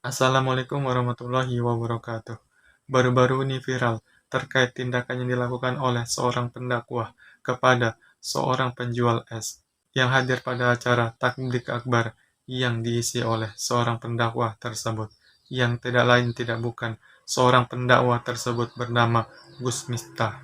Assalamualaikum warahmatullahi wabarakatuh. Baru-baru ini viral terkait tindakan yang dilakukan oleh seorang pendakwah kepada seorang penjual es yang hadir pada acara takbir akbar yang diisi oleh seorang pendakwah tersebut, yang tidak lain tidak bukan seorang pendakwah tersebut bernama Gus Miftah.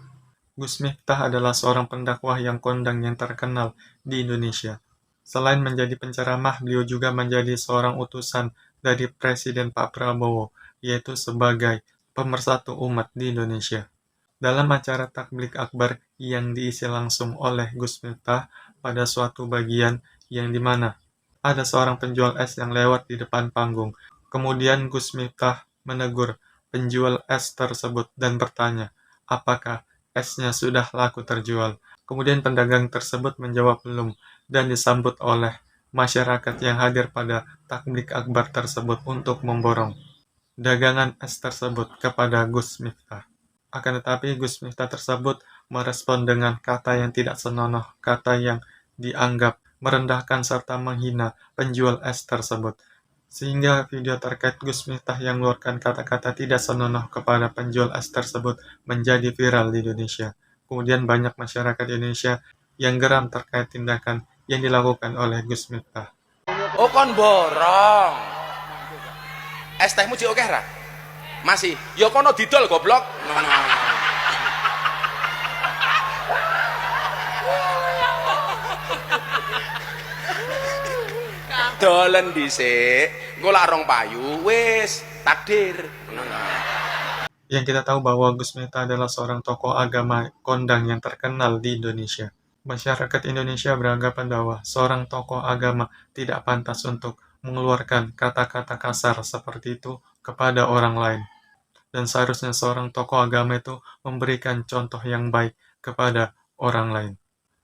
Gus Miftah adalah seorang pendakwah yang kondang yang terkenal di Indonesia. Selain menjadi penceramah, beliau juga menjadi seorang utusan dari Presiden Pak Prabowo, yaitu sebagai pemersatu umat di Indonesia. Dalam acara takbir akbar yang diisi langsung oleh Gus Miftah pada suatu bagian yang dimana ada seorang penjual es yang lewat di depan panggung. Kemudian Gus Miftah menegur penjual es tersebut dan bertanya, apakah esnya sudah laku terjual? Kemudian pedagang tersebut menjawab belum, dan disambut oleh masyarakat yang hadir pada takbir akbar tersebut untuk memborong dagangan es tersebut kepada Gus Miftah. Akan tetapi Gus Miftah tersebut merespon dengan kata yang tidak senonoh, kata yang dianggap merendahkan serta menghina penjual es tersebut. Sehingga video terkait Gus Miftah yang mengeluarkan kata-kata tidak senonoh kepada penjual es tersebut menjadi viral di Indonesia. Kemudian banyak masyarakat Indonesia yang geram terkait tindakan yang dilakukan oleh Gus Miftah. Oh kon borong. Es tehmu cik oke ra? Masih. Ya kono didol goblok. Dolen dhisik, engko lak rong payu wis takdir. Yang kita tahu bahwa Gus Miftah adalah seorang tokoh agama kondang yang terkenal di Indonesia. Masyarakat Indonesia beranggapan bahwa seorang tokoh agama tidak pantas untuk mengeluarkan kata-kata kasar seperti itu kepada orang lain. Dan seharusnya seorang tokoh agama itu memberikan contoh yang baik kepada orang lain.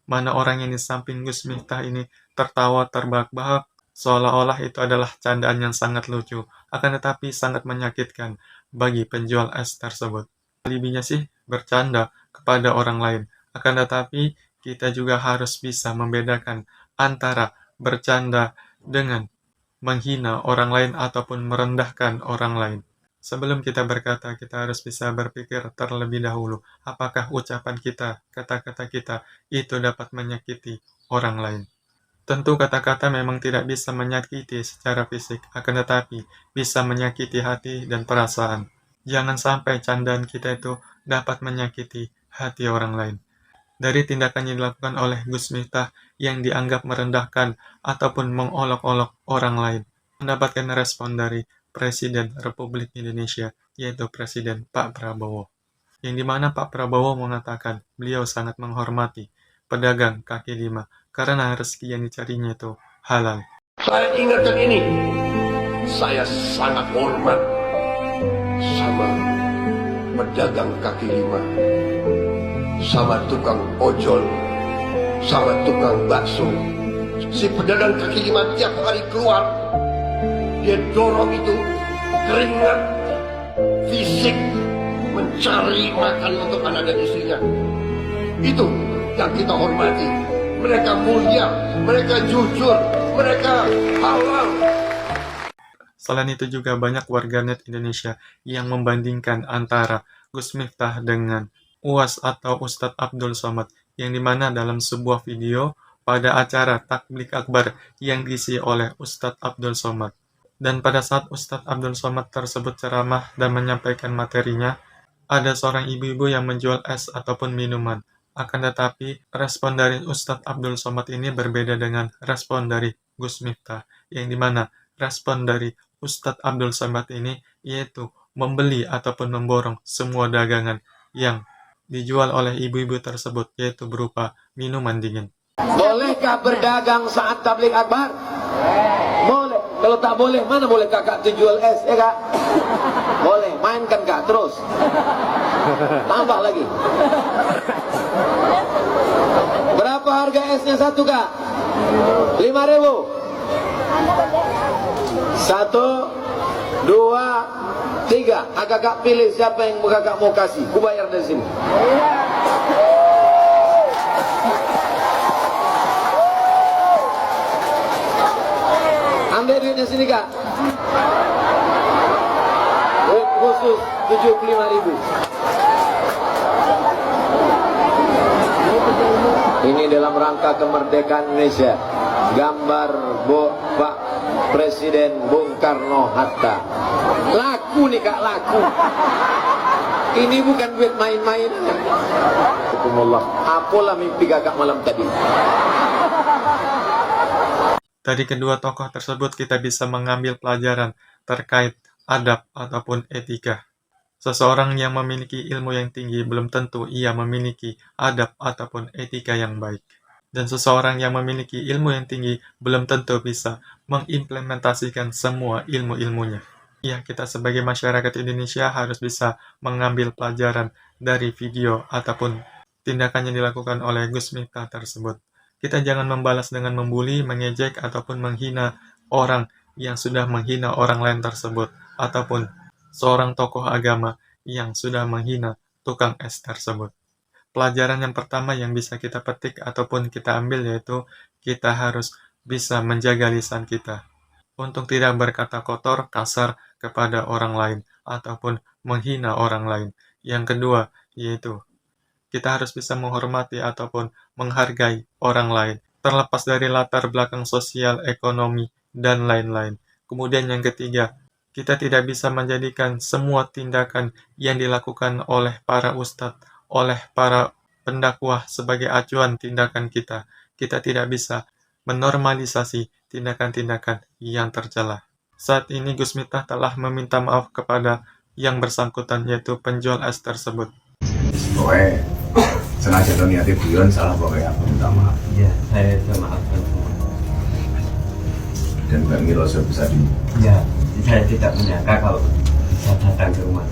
Mana orang yang di samping Gus Miftah ini tertawa terbahak-bahak, seolah-olah itu adalah candaan yang sangat lucu, akan tetapi sangat menyakitkan bagi penjual es tersebut. Alibinya sih bercanda kepada orang lain, akan tetapi kita juga harus bisa membedakan antara bercanda dengan menghina orang lain ataupun merendahkan orang lain. Sebelum kita berkata, kita harus bisa berpikir terlebih dahulu, apakah ucapan kita, kata-kata kita, itu dapat menyakiti orang lain. Tentu kata-kata memang tidak bisa menyakiti secara fisik, akan tetapi bisa menyakiti hati dan perasaan. Jangan sampai candaan kita itu dapat menyakiti hati orang lain. Dari tindakan yang dilakukan oleh Gus Miftah yang dianggap merendahkan ataupun mengolok-olok orang lain, mendapatkan respon dari Presiden Republik Indonesia, yaitu Presiden Pak Prabowo. Yang dimana Pak Prabowo mengatakan beliau sangat menghormati pedagang kaki lima karena rezeki yang dicarinya itu halal. Saya ingatkan ini, saya sangat hormat sama pedagang kaki lima, sama tukang ojol, sama tukang bakso. Si pedagang kaki lima tiap hari keluar, dia dorong itu keringat fisik mencari makan untuk anak dan istrinya. Itu yang kita hormati. Mereka mulia, mereka jujur, mereka halal. Selain itu juga banyak warganet Indonesia yang membandingkan antara Gus Miftah dengan UAS atau Ustadz Abdul Somad, yang dimana dalam sebuah video pada acara takbir akbar yang diisi oleh Ustadz Abdul Somad. Dan pada saat Ustadz Abdul Somad tersebut ceramah dan menyampaikan materinya, ada seorang ibu-ibu yang menjual es ataupun minuman. Akan tetapi, respon dari Ustadz Abdul Somad ini berbeda dengan respon dari Gus Miftah, yang dimana respon dari Ustadz Abdul Somad ini yaitu membeli ataupun memborong semua dagangan yang dijual oleh ibu-ibu tersebut, yaitu berupa minuman dingin. Bolehkah berdagang saat tabligh akbar? Boleh. Kalau tak boleh, mana boleh kakak jual es, ya kak? Boleh, mainkan kak, terus. Tambah lagi. Berapa harga esnya satu kak? 5.000. 1, 2, 3. Kakak pilih siapa yang kakak mau kasih. Ku bayar dari sini. Ambil duitnya sini kak. khusus 75.000. Ini dalam rangka kemerdekaan Indonesia. Gambar Pak Presiden Bung Karno Hatta. Laku nih Kak, laku. Ini bukan duit main-main. Alhamdulillah. Apalah mimpi kakak malam tadi. Dari kedua tokoh tersebut kita bisa mengambil pelajaran terkait adab ataupun etika. Seseorang yang memiliki ilmu yang tinggi belum tentu ia memiliki adab ataupun etika yang baik. Dan seseorang yang memiliki ilmu yang tinggi belum tentu bisa mengimplementasikan semua ilmu-ilmunya. Ya, kita sebagai masyarakat Indonesia harus bisa mengambil pelajaran dari video ataupun tindakan yang dilakukan oleh Gus Miftah tersebut. Kita jangan membalas dengan membuli, mengejek, ataupun menghina orang yang sudah menghina orang lain tersebut, ataupun seorang tokoh agama yang sudah menghina tukang es tersebut. Pelajaran yang pertama yang bisa kita petik ataupun kita ambil yaitu kita harus bisa menjaga lisan kita untuk tidak berkata kotor, kasar kepada orang lain, ataupun menghina orang lain. Yang kedua, yaitu kita harus bisa menghormati ataupun menghargai orang lain, terlepas dari latar belakang sosial, ekonomi, dan lain-lain. Kemudian yang ketiga, kita tidak bisa menjadikan semua tindakan yang dilakukan oleh para ustadz, oleh para pendakwah sebagai acuan tindakan kita. Kita tidak bisa menormalisasi tindakan-tindakan yang tercela. Saat ini Gus Miftah telah meminta maaf kepada yang bersangkutan yaitu penjual es tersebut. Pokoknya sengaja tuh niatnya guyon salah, pokoknya aku minta maaf. Ya, saya minta maaf semua. Dan Mbak Milo bisa di... Ya, saya tidak menyangka kalau bisa datang ke rumah.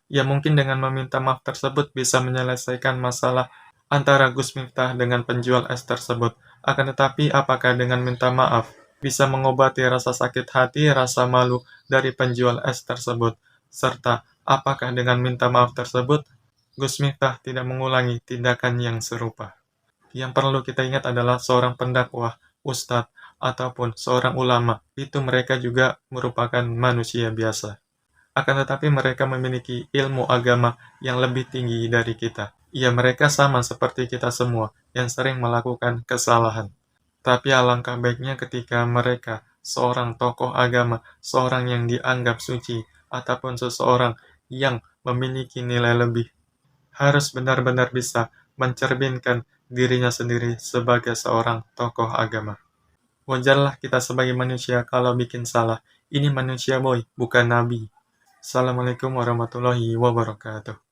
Ya, mungkin dengan meminta maaf tersebut bisa menyelesaikan masalah antara Gus Miftah dengan penjual es tersebut. Akan tetapi, apakah dengan minta maaf bisa mengobati rasa sakit hati, rasa malu dari penjual es tersebut? Serta, apakah dengan minta maaf tersebut, Gus Miftah tidak mengulangi tindakan yang serupa? Yang perlu kita ingat adalah seorang pendakwah, ustadz, ataupun seorang ulama, itu mereka juga merupakan manusia biasa. Akan tetapi mereka memiliki ilmu agama yang lebih tinggi dari kita. Ya, mereka sama seperti kita semua yang sering melakukan kesalahan. Tapi alangkah baiknya ketika mereka, seorang tokoh agama, seorang yang dianggap suci, ataupun seseorang yang memiliki nilai lebih, harus benar-benar bisa mencerminkan dirinya sendiri sebagai seorang tokoh agama. Wajarlah kita sebagai manusia kalau bikin salah. Ini manusia boy, bukan nabi. Assalamualaikum warahmatullahi wabarakatuh.